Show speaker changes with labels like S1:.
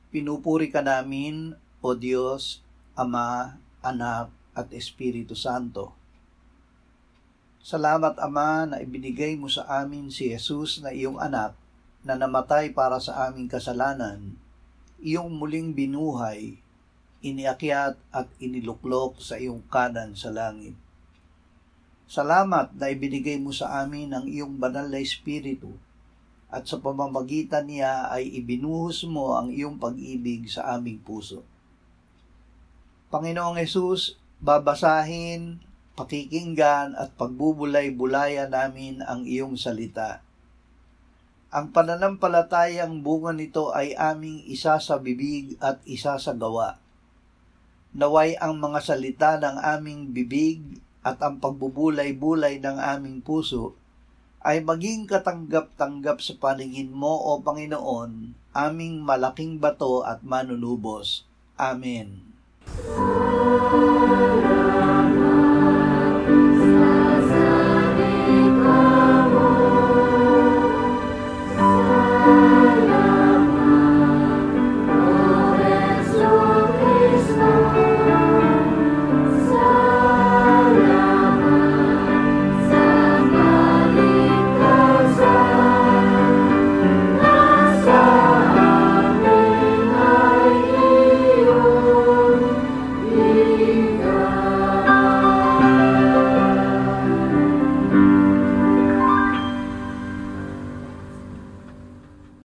S1: Pinupuri ka namin, O Diyos, Ama, Anak, at Espiritu Santo. Salamat, Ama, na ibinigay mo sa amin si Jesus na iyong anak na namatay para sa aming kasalanan, iyong muling binuhay, iniakyat at iniluklok sa iyong kanan sa langit. Salamat na ibinigay mo sa amin ang iyong banal na Espiritu at sa pamamagitan niya ay ibinuhos mo ang iyong pag-ibig sa aming puso. Panginoong Hesus, babasahin, pakikinggan at pagbubulay-bulayan namin ang iyong salita. Ang pananampalatayang bunga nito ay aming isa sa bibig at isa sa gawa. Naway ang mga salita ng aming bibig at ang pagbubulay-bulay ng aming puso ay maging katanggap-tanggap sa paningin mo, O Panginoon, aming malaking bato at manunubos. Amen.